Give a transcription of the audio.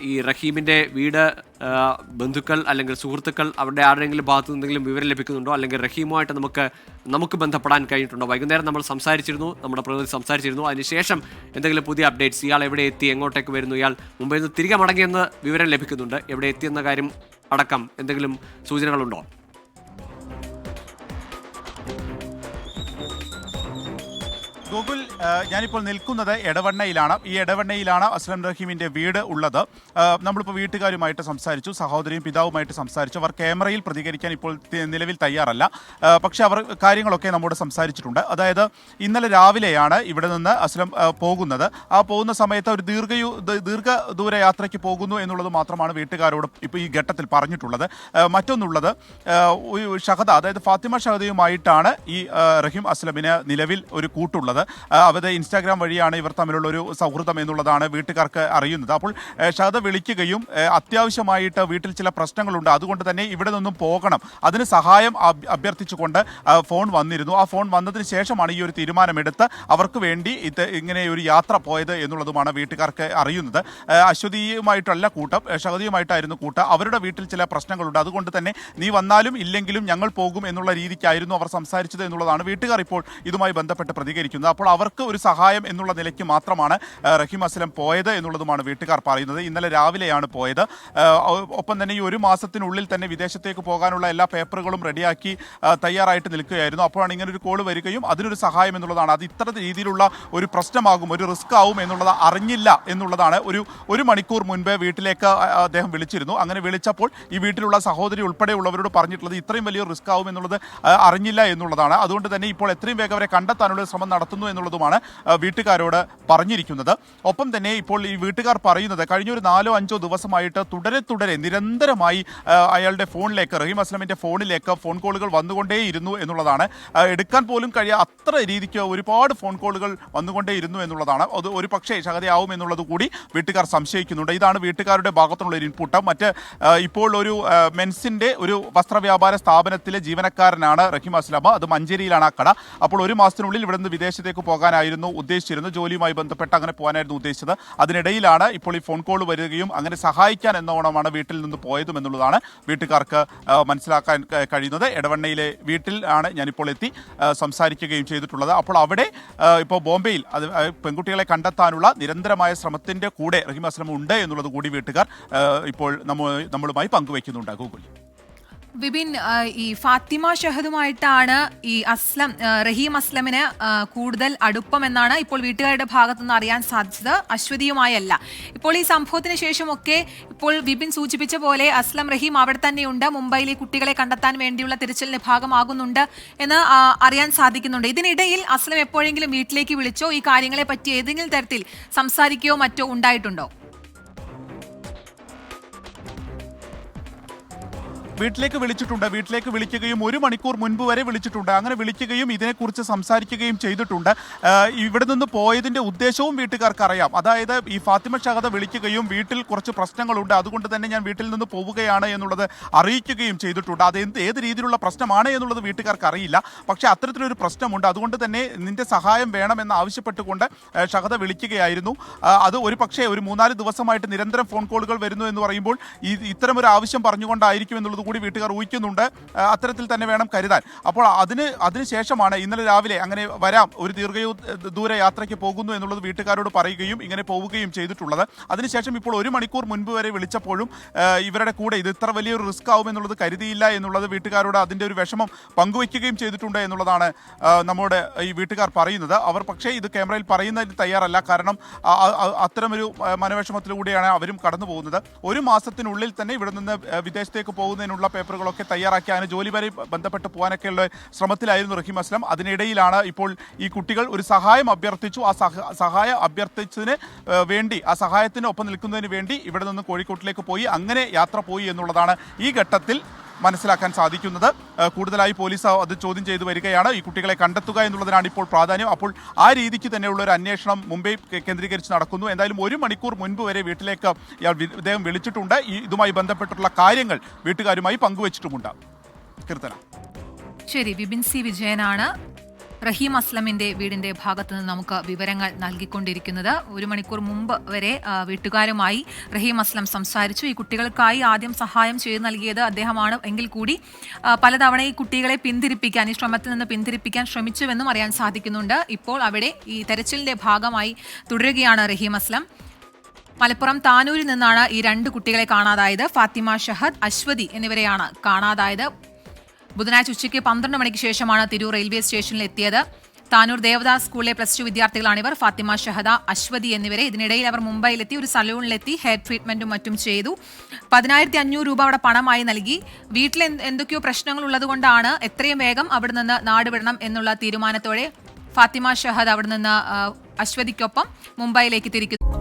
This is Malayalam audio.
ഈ റഹീമിൻ്റെ വീട് ബന്ധുക്കൾ അല്ലെങ്കിൽ സുഹൃത്തുക്കൾ അവരുടെ ആരുടെയെങ്കിലും ഭാഗത്തു നിന്നെങ്കിലും വിവരം ലഭിക്കുന്നുണ്ടോ, അല്ലെങ്കിൽ റഹീമുമായിട്ട് നമുക്ക് ബന്ധപ്പെടാൻ കഴിഞ്ഞിട്ടുണ്ടോ? വൈകുന്നേരം നമ്മൾ സംസാരിച്ചിരുന്നു, നമ്മുടെ പ്രതിനിധി സംസാരിച്ചിരുന്നു. അതിനുശേഷം എന്തെങ്കിലും പുതിയ അപ്ഡേറ്റ്സ്, ഇയാൾ എവിടെ എത്തി, എങ്ങോട്ടേക്ക് വരുന്നു, ഇയാൾ മുംബൈയിൽ നിന്ന് തിരികെ മടങ്ങിയെന്ന് വിവരം ലഭിക്കുന്നുണ്ട്, എവിടെ എത്തിയെന്ന കാര്യം അടക്കം എന്തെങ്കിലും സൂചനകളുണ്ടോ? ഗൂഗിൾ, ഞാനിപ്പോൾ നിൽക്കുന്നത് എടവണ്ണയിലാണ്. ഈ എടവണ്ണയിലാണ് അസ്ലം റഹീമിൻ്റെ വീട് ഉള്ളത്. നമ്മളിപ്പോൾ വീട്ടുകാരുമായിട്ട് സംസാരിച്ചു, സഹോദരിയും പിതാവുമായിട്ട് സംസാരിച്ചു. അവർ ക്യാമറയിൽ പ്രതികരിക്കാൻ ഇപ്പോൾ നിലവിൽ തയ്യാറല്ല. പക്ഷേ അവർ കാര്യങ്ങളൊക്കെ നമ്മോട് സംസാരിച്ചിട്ടുണ്ട്. അതായത് ഇന്നലെ രാവിലെയാണ് ഇവിടെ നിന്ന് അസ്ലം പോകുന്നത്. ആ പോകുന്ന സമയത്ത് ഒരു ദീർഘദൂര യാത്രയ്ക്ക് പോകുന്നു എന്നുള്ളത് മാത്രമാണ് വീട്ടുകാരോട് ഇപ്പോൾ ഈ ഘട്ടത്തിൽ പറഞ്ഞിട്ടുള്ളത്. മറ്റൊന്നുള്ളത്, ഷഹദ, അതായത് ഫാത്തിമ ഷഹദയുമായിട്ടാണ് ഈ റഹീം അസ്ലമിന് നിലവിൽ ഒരു കൂട്ടുള്ളത്. അവരുടെ ഇൻസ്റ്റാഗ്രാം വഴിയാണ് ഇവർ തമ്മിലുള്ള ഒരു സൗഹൃദം എന്നുള്ളതാണ് വീട്ടുകാർക്ക് അറിയുന്നത്. അപ്പോൾ ഷഹദ വിളിക്കുകയും അത്യാവശ്യമായിട്ട് വീട്ടിൽ ചില പ്രശ്നങ്ങളുണ്ട്, അതുകൊണ്ട് തന്നെ ഇവിടെ നിന്നും പോകണം, അതിന് സഹായം അഭ്യർത്ഥിച്ചുകൊണ്ട് ഫോൺ വന്നിരുന്നു. ആ ഫോൺ വന്നതിന് ശേഷമാണ് ഈ ഒരു തീരുമാനമെടുത്ത് അവർക്ക് വേണ്ടി ഇങ്ങനെ ഒരു യാത്ര പോയത് എന്നുള്ളതുമാണ് വീട്ടുകാർക്ക് അറിയുന്നത്. അശ്വതിയുമായിട്ടല്ല കൂട്ടം, ഷഹദിയുമായിട്ടായിരുന്നു കൂട്ടം. അവരുടെ വീട്ടിൽ ചില പ്രശ്നങ്ങളുണ്ട്, അതുകൊണ്ട് തന്നെ നീ വന്നാലും ഇല്ലെങ്കിലും ഞങ്ങൾ പോകും എന്നുള്ള രീതിക്കായിരുന്നു അവർ സംസാരിച്ചത് എന്നുള്ളതാണ് വീട്ടുകാർ ഇപ്പോൾ ഇതുമായി ബന്ധപ്പെട്ട് പ്രതികരിക്കുന്നത്. അപ്പോൾ അവർക്ക് ഒരു സഹായം എന്നുള്ള നിലയ്ക്ക് മാത്രമാണ് റഹീം അസ്ലം പോയത് എന്നുള്ളതുമാണ് വീട്ടുകാർ പറയുന്നത്. ഇന്നലെ രാവിലെയാണ് പോയത്. ഒപ്പം തന്നെ ഈ ഒരു മാസത്തിനുള്ളിൽ തന്നെ വിദേശത്തേക്ക് പോകാനുള്ള എല്ലാ പേപ്പറുകളും റെഡിയാക്കി തയ്യാറായിട്ട് നിൽക്കുകയായിരുന്നു. അപ്പോഴാണ് ഇങ്ങനൊരു കോൾ വരികയും അതിനൊരു സഹായം എന്നുള്ളതാണ്. അത് ഇത്ര രീതിയിലുള്ള ഒരു പ്രശ്നമാകും, ഒരു റിസ്ക് ആവും എന്നുള്ളത് അറിഞ്ഞില്ല എന്നുള്ളതാണ്. ഒരു മണിക്കൂർ മുൻപേ വീട്ടിലേക്ക് അദ്ദേഹം വിളിച്ചിരുന്നു. അങ്ങനെ വിളിച്ചപ്പോൾ ഈ വീട്ടിലുള്ള സഹോദരി ഉൾപ്പെടെയുള്ളവരോട് പറഞ്ഞിട്ടുള്ളത് ഇത്രയും വലിയ റിസ്ക് ആവും എന്നുള്ളത് അറിഞ്ഞില്ല എന്നുള്ളതാണ്. അതുകൊണ്ട് തന്നെ ഇപ്പോൾ എത്രയും വേഗം അവരെ കണ്ടെത്താനുള്ള ശ്രമം നടത്തുന്നു എന്നുള്ളതുമാണ് വീട്ടുകാരോട് പറഞ്ഞിരിക്കുന്നത്. ഒപ്പം തന്നെ ഇപ്പോൾ ഈ വീട്ടുകാർ പറയുന്നത് കഴിഞ്ഞ ഒരു 4-5 ദിവസമായിട്ട് തുടരെ നിരന്തരമായി അയാളുടെ ഫോണിലേക്ക്, റഹീം അസ്ലമിൻ്റെ ഫോണിലേക്ക് ഫോൺ കോളുകൾ വന്നുകൊണ്ടേയിരുന്നു എന്നുള്ളതാണ്. എടുക്കാൻ പോലും അത്ര രീതിക്ക് ഒരുപാട് ഫോൺ കോളുകൾ വന്നുകൊണ്ടേയിരുന്നു എന്നുള്ളതാണ്. അത് ഒരു പക്ഷേ ഷഹദയാവും എന്നുള്ളത് കൂടി വീട്ടുകാർ സംശയിക്കുന്നുണ്ട്. ഇതാണ് വീട്ടുകാരുടെ ഭാഗത്തുള്ള ഒരു ഇൻപുട്ട്. മറ്റ് ഇപ്പോൾ ഒരു മെൻസിൻ്റെ ഒരു വസ്ത്രവ്യാപാര സ്ഥാപനത്തിലെ ജീവനക്കാരനാണ് റഹീം അസ്ലം. അത് മഞ്ചേരിയിലാണ് ആ കട. അപ്പോൾ ഒരു മാസത്തിനുള്ളിൽ ഇവിടെ നിന്ന് വിദേശത്തേക്ക് പോകാനായിരുന്നു ഉദ്ദേശിച്ചിരുന്നത്, ജോലിയുമായി ബന്ധപ്പെട്ട് അങ്ങനെ പോകാനായിരുന്നു ഉദ്ദേശിച്ചത്. അതിനിടയിലാണ് ഇപ്പോൾ ഈ ഫോൺ കോൾ വരികയും അങ്ങനെ സഹായിക്കാൻ എന്നോണമാണ് വീട്ടിൽ നിന്ന് പോയതും എന്നുള്ളതാണ് വീട്ടുകാർക്ക് മനസ്സിലാക്കാൻ കഴിയുന്നത്. എടവണ്ണയിലെ വീട്ടിൽ ആണ് ഞാനിപ്പോൾ എത്തി സംസാരിക്കുകയും ചെയ്തിട്ടുള്ളത്. അപ്പോൾ അവിടെ ഇപ്പോൾ ബോംബെയിൽ അത് പെൺകുട്ടികളെ കണ്ടെത്താനുള്ള നിരന്തരമായ ശ്രമത്തിൻ്റെ കൂടെ റഹീം അസ്ലം ഉണ്ട് എന്നുള്ളത് കൂടി വീട്ടുകാർ ഇപ്പോൾ നമ്മളുമായി പങ്കുവയ്ക്കുന്നുണ്ട്. ഗൂഗിൾ, വിപിൻ, ഈ ഫാത്തിമ ഷഹദുമായിട്ടാണ് ഈ റഹീം അസ്ലമിന് കൂടുതൽ അടുപ്പം എന്നാണ് ഇപ്പോൾ വീട്ടുകാരുടെ ഭാഗത്തു നിന്ന് അറിയാൻ സാധിച്ചത്, അശ്വതിയുമായല്ല. ഇപ്പോൾ ഈ സംഭവത്തിന് ശേഷമൊക്കെ ഇപ്പോൾ വിപിൻ സൂചിപ്പിച്ച പോലെ അസ്ലം റഹീം അവിടെ തന്നെയുണ്ട്, മുംബൈയിലെ കുട്ടികളെ കണ്ടെത്താൻ വേണ്ടിയുള്ള തിരച്ചിലിന് ഭാഗമാകുന്നുണ്ട് എന്ന് അറിയാൻ സാധിക്കുന്നുണ്ട്. ഇതിനിടയിൽ അസ്ലം എപ്പോഴെങ്കിലും വീട്ടിലേക്ക് വിളിച്ചോ, ഈ കാര്യങ്ങളെ പറ്റി ഏതെങ്കിലും തരത്തിൽ സംസാരിക്കുകയോ മറ്റോ ഉണ്ടായിട്ടുണ്ടോ? വീട്ടിലേക്ക് വിളിക്കുകയും 1 മണിക്കൂർ മുൻപ് വരെ വിളിച്ചിട്ടുണ്ട്. അങ്ങനെ വിളിക്കുകയും ഇതിനെക്കുറിച്ച് സംസാരിക്കുകയും ചെയ്തിട്ടുണ്ട്. ഇവിടെ നിന്ന് പോയതിൻ്റെ ഉദ്ദേശവും വീട്ടുകാർക്ക് അറിയാം. അതായത് ഈ ഫാത്തിമ ഷഹദ വിളിക്കുകയും വീട്ടിൽ കുറച്ച് പ്രശ്നങ്ങളുണ്ട്, അതുകൊണ്ട് തന്നെ ഞാൻ വീട്ടിൽ നിന്ന് പോവുകയാണ് എന്നുള്ളത് അറിയിക്കുകയും ചെയ്തിട്ടുണ്ട്. അത് ഏത് രീതിയിലുള്ള പ്രശ്നമാണ് എന്നുള്ളത് വീട്ടുകാർക്ക് അറിയില്ല. പക്ഷേ അത്തരത്തിലൊരു പ്രശ്നമുണ്ട്, അതുകൊണ്ട് തന്നെ നിന്റെ സഹായം വേണമെന്ന് ആവശ്യപ്പെട്ടുകൊണ്ട് ഷഹദ വിളിക്കുകയായിരുന്നു. അത് ഒരു പക്ഷേ ഒരു 3-4 ദിവസമായിട്ട് നിരന്തരം ഫോൺ കോളുകൾ വരുന്നു എന്ന് പറയുമ്പോൾ ഇത്തരമൊരു ആവശ്യം പറഞ്ഞുകൊണ്ടായിരിക്കും എന്നുള്ളത് കൂടി വീട്ടുകാർ ഊഹിക്കുന്നുണ്ട്. അത്തരത്തിൽ തന്നെ വേണം കരുതാൻ. അപ്പോൾ അതിനുശേഷമാണ് ഇന്നലെ രാവിലെ അങ്ങനെ വരാം, ഒരു ദൂര യാത്രയ്ക്ക് പോകുന്നു എന്നുള്ളത് വീട്ടുകാരോട് പറയുകയും ഇങ്ങനെ പോവുകയും ചെയ്തിട്ടുള്ളത്. അതിനുശേഷം ഇപ്പോൾ 1 മണിക്കൂർ മുൻപ് വരെ വിളിച്ചപ്പോഴും ഇവരുടെ കൂടെ ഇത് ഇത്ര വലിയൊരു റിസ്ക് ആവും എന്നുള്ളത് കരുതിയില്ല എന്നുള്ളത് വീട്ടുകാരോട് അതിൻ്റെ ഒരു വിഷമം പങ്കുവയ്ക്കുകയും ചെയ്തിട്ടുണ്ട് എന്നുള്ളതാണ് നമ്മുടെ ഈ വീട്ടുകാർ പറയുന്നത്. അവർ പക്ഷേ ഇത് ക്യാമറയിൽ പറയുന്നതിന് തയ്യാറല്ല, കാരണം അത്തരമൊരു മനോവിഷമത്തിലൂടെയാണ് അവരും കടന്നു പോകുന്നത്. 1 മാസത്തിനുള്ളിൽ തന്നെ ഇവിടെ നിന്ന് വിദേശത്തേക്ക് പോകുന്നതിനുള്ള പേപ്പറുകളൊക്കെ തയ്യാറാക്കി അങ്ങനെ ജോലി വരെ ബന്ധപ്പെട്ട് പോകാനൊക്കെയുള്ള ശ്രമത്തിലായിരുന്നു റഹീം അസ്ലം. അതിനിടയിലാണ് ഇപ്പോൾ ഈ കുട്ടികൾ ഒരു സഹായം അഭ്യർത്ഥിച്ചു. ആ സഹായം അഭ്യർത്ഥിച്ചതിന് വേണ്ടി, ആ സഹായത്തിന് ഒപ്പം നിൽക്കുന്നതിന് വേണ്ടി ഇവിടെ നിന്ന് കോഴിക്കോട്ടിലേക്ക് പോയി, അങ്ങനെ യാത്ര പോയി എന്നുള്ളതാണ് ഈ ഘട്ടത്തിൽ മനസ്സിലാക്കാൻ സാധിക്കുന്നത്. കൂടുതലായി പോലീസ് അത് ചോദ്യം ചെയ്തു വരികയാണ്. ഈ കുട്ടികളെ കണ്ടെത്തുക എന്നുള്ളതിനാണ് ഇപ്പോൾ പ്രാധാന്യം. അപ്പോൾ ആ രീതിക്ക് തന്നെയുള്ള ഒരു അന്വേഷണം മുംബൈ കേന്ദ്രീകരിച്ച് നടക്കുന്നു. എന്തായാലും 1 മണിക്കൂർ മുൻപ് വരെ വീട്ടിലേക്ക് ഇദ്ദേഹം വിളിച്ചിട്ടുണ്ട്. ഇതുമായി ബന്ധപ്പെട്ടുള്ള കാര്യങ്ങൾ വീട്ടുകാരുമായി പങ്കുവച്ചിട്ടുമുണ്ട്. കീർത്തന. ശരി, വിപിൻ സി വിജയനാണ് റഹീം അസ്ലമിന്റെ വീടിന്റെ ഭാഗത്ത് നിന്ന് നമുക്ക് വിവരങ്ങൾ നൽകിക്കൊണ്ടിരിക്കുന്നത്. 1 മണിക്കൂർ മുമ്പ് വരെ വീട്ടുകാരുമായി റഹീം അസ്ലം സംസാരിച്ചു. ഈ കുട്ടികൾക്കായി ആദ്യം സഹായം ചെയ്തു നൽകിയത് അദ്ദേഹമാണ് എങ്കിൽ കൂടി പലതവണ ഈ കുട്ടികളെ പിന്തിരിപ്പിക്കാൻ, ഈ ശ്രമത്തിൽ നിന്ന് പിന്തിരിപ്പിക്കാൻ ശ്രമിച്ചുവെന്നും അറിയാൻ സാധിക്കുന്നുണ്ട്. ഇപ്പോൾ അവിടെ ഈ തെരച്ചിലിന്റെ ഭാഗമായി തുടരുകയാണ് റഹീം അസ്ലം. മലപ്പുറം താനൂരിൽ നിന്നാണ് ഈ 2 കുട്ടികളെ കാണാതായത്. ഫാത്തിമ ഷഹദ്, അശ്വതി എന്നിവരെയാണ് കാണാതായത്. ബുധനാഴ്ച ഉച്ചയ്ക്ക് 12 മണിക്ക് ശേഷമാണ് തിരൂർ റെയിൽവേ സ്റ്റേഷനിൽ എത്തിയത്. താനൂർ ദേവദാസ് സ്കൂളിലെ +2 വിദ്യാർത്ഥികളാണിവർ. ഫാത്തിമ ഷഹദ, അശ്വതി എന്നിവരെ. ഇതിനിടയിൽ അവർ മുംബൈയിലെത്തി ഒരു സലൂണിലെത്തി ഹെയർ ട്രീറ്റ്മെന്റും മറ്റും ചെയ്തു. 10,500 രൂപ അവിടെ പണമായി നൽകി. വീട്ടിൽ എന്തൊക്കെയോ പ്രശ്നങ്ങൾ ഉള്ളതുകൊണ്ടാണ് എത്രയും വേഗം അവിടെ നിന്ന് നാടുവിടണം എന്നുള്ള തീരുമാനത്തോടെ ഫാത്തിമ ഷഹദ് അവിടെ നിന്ന് അശ്വതിക്കൊപ്പം മുംബൈയിലേക്ക് തിരിക്കുന്നു.